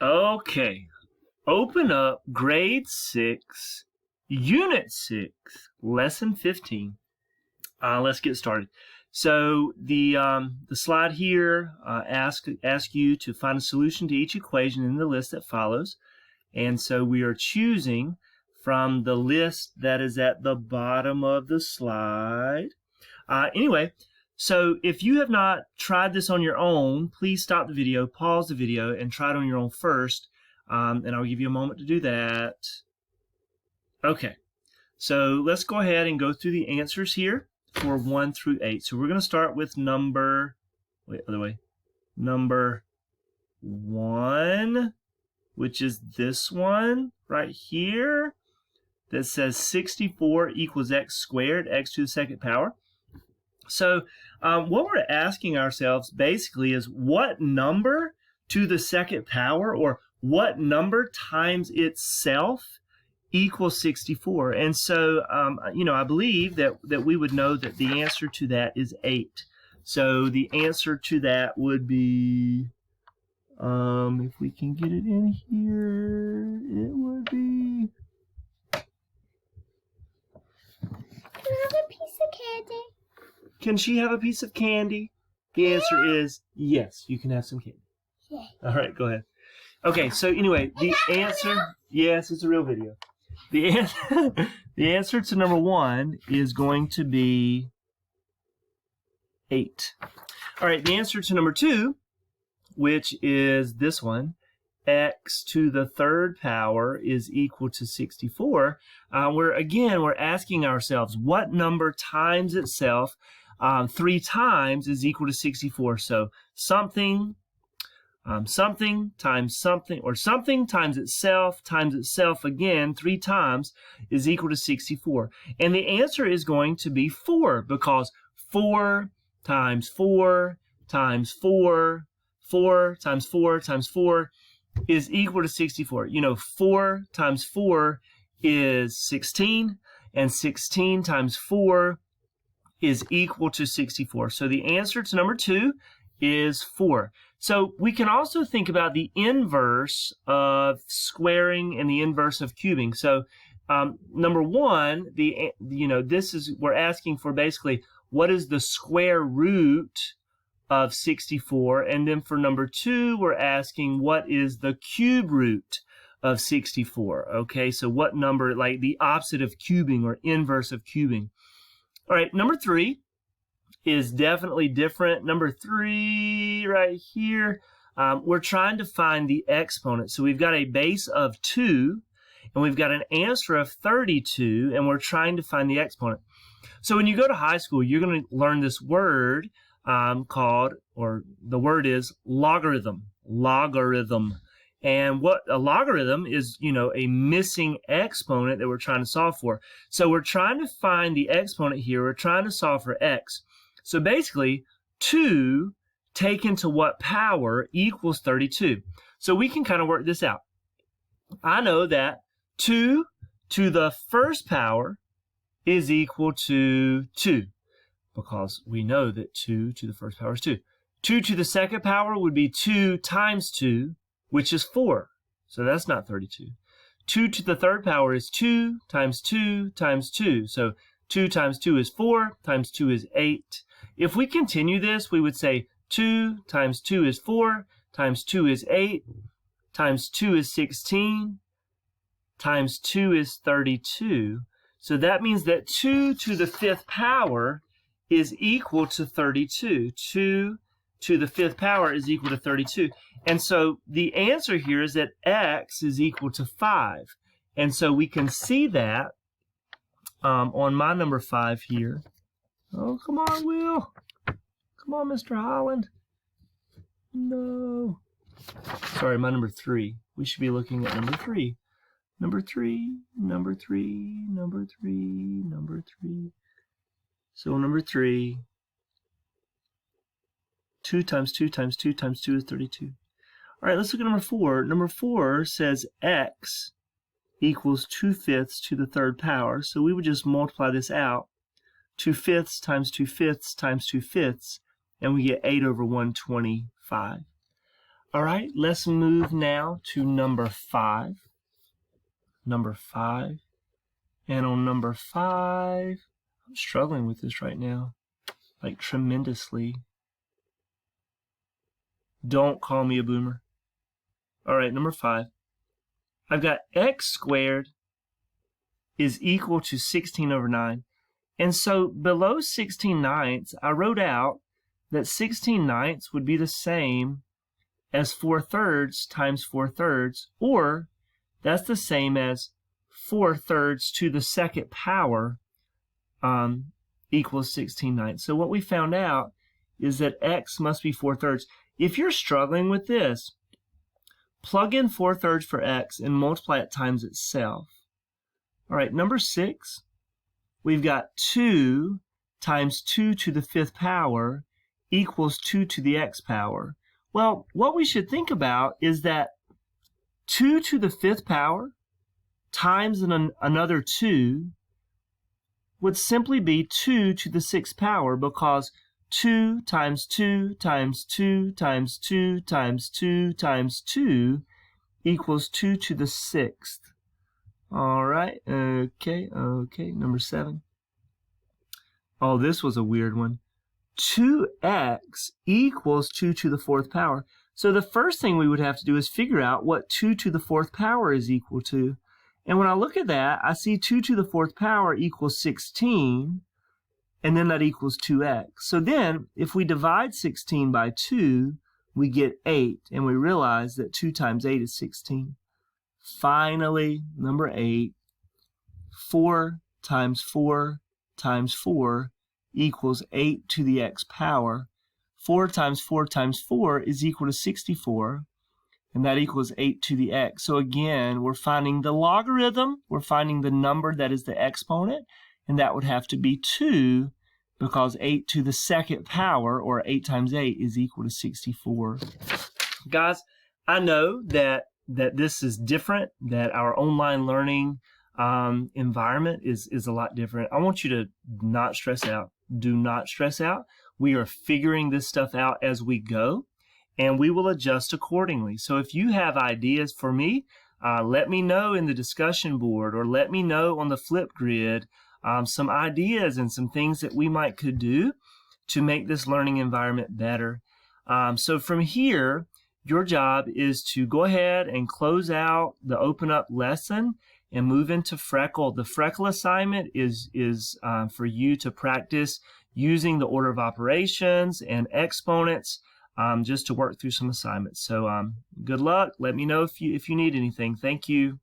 Okay, open up grade 6, unit 6, lesson 15. Let's get started. So the slide here asks you to find a solution to each equation in the list that follows. And so we are choosing from the list that is at the bottom of the slide. Anyway, so if you have not tried this on your own, please stop the video, pause the video, and try it on your own first. And I'll give you a moment to do that. Okay, so let's go ahead and go through the answers here for 1 through 8. So we're going to start with number 1, which is this one right here that says 64 equals x squared, x to the second power. So what we're asking ourselves basically is what number to the second power, or what number times itself, equals 64. And so, I believe that we would know that the answer to that is 8. So the answer to that would be, if we can get it in here, it would be... Can I have a piece of candy? Can she have a piece of candy? The answer is yes, you can have some candy. Yeah. All right, go ahead. Okay, so anyway, the answer, yes, it's a real video. The answer to number 1 is going to be 8. All right, the answer to number 2, which is this one, x to the third power is equal to 64. We're asking ourselves what number times itself 3 times is equal to 64. So something times something, or something times itself again 3 times is equal to 64. And the answer is going to be 4, because 4 times 4 times 4, 4 times 4 times 4 is equal to 64. 4 times 4 is 16, and 16 times 4 is equal to 64. So the answer to number 2 is 4. So we can also think about the inverse of squaring and the inverse of cubing. So number 1, we're asking for basically what is the square root of 64, and then for number 2, we're asking what is the cube root of 64. Okay, so what number, like the opposite of cubing or inverse of cubing. All right, number 3 is definitely different. Number 3 right here, we're trying to find the exponent. So we've got a base of 2, and we've got an answer of 32, and we're trying to find the exponent. So when you go to high school, you're going to learn this word called, or the word is logarithm. Logarithm. And what a logarithm is, a missing exponent that we're trying to solve for. So we're trying to find the exponent here. We're trying to solve for x. So basically, 2 taken to what power equals 32. So we can kind of work this out. I know that 2 to the first power is equal to 2, because we know that 2 to the first power is 2. 2 to the second power would be 2 times 2, which is 4. So that's not 32. 2 to the third power is 2 times 2 times 2. So 2 times 2 is 4, times 2 is 8. If we continue this, we would say 2 times 2 is 4, times 2 is 8, times 2 is 16, times 2 is 32. So that means that 2 to the 5th power is equal to 32. 2 to the 5th power is equal to 32. And so the answer here is that x is equal to 5. And so we can see that on my number 5 here. Oh, come on, Will. Come on, Mr. Holland. No. Sorry, my number 3. We should be looking at number 3. Number 3, number 3, number 3, number 3. So number 3, 2 times 2 times 2 times 2 is 32. All right, let's look at number 4. Number 4 says x equals 2/5 to the third power. So we would just multiply this out. 2/5 times 2/5 times 2/5, and we get 8 over 125. All right, let's move now to number 5. Number 5. And on number 5, I'm struggling with this right now, like tremendously. Don't call me a boomer. All right, number 5. I've got x squared is equal to 16 over 9. And so below 16 ninths, I wrote out that 16 ninths would be the same as 4/3 times 4/3, or that's the same as 4/3 to the second power equals 16 ninths. So what we found out is that x must be 4/3. If you're struggling with this, plug in 4/3 for x and multiply it times itself. All right, number 6, we've got 2 times 2 to the 5th power equals 2 to the x power. Well, what we should think about is that 2 to the 5th power times another 2 would simply be 2 to the 6th power, because 2 times 2 times 2 times 2 times 2 times 2 equals 2 to the 6th. All right, okay, number 7. Oh, this was a weird one. 2x equals 2 to the 4th power. So the first thing we would have to do is figure out what 2 to the 4th power is equal to. And when I look at that, I see 2 to the 4th power equals 16, and then that equals 2x. So then, if we divide 16 by 2, we get 8, and we realize that 2 times 8 is 16. Finally, number 8, 4 times 4 times 4 equals 8 to the x power. 4 times 4 times 4 is equal to 64, and that equals 8 to the x. So again, we're finding the logarithm, we're finding the number that is the exponent, and that would have to be 2, because 8 to the 2nd power, or 8 times 8, is equal to 64. Guys, I know that this is different, that our online learning environment is a lot different. I want you to not stress out. Do not stress out. We are figuring this stuff out as we go, and we will adjust accordingly. So if you have ideas for me, let me know in the discussion board, or let me know on the flip grid some ideas and some things that we could do to make this learning environment better. So from here, your job is to go ahead and close out the OpenUp lesson and move into Freckle. The Freckle assignment is for you to practice using the order of operations and exponents just to work through some assignments. So good luck. Let me know if you need anything. Thank you.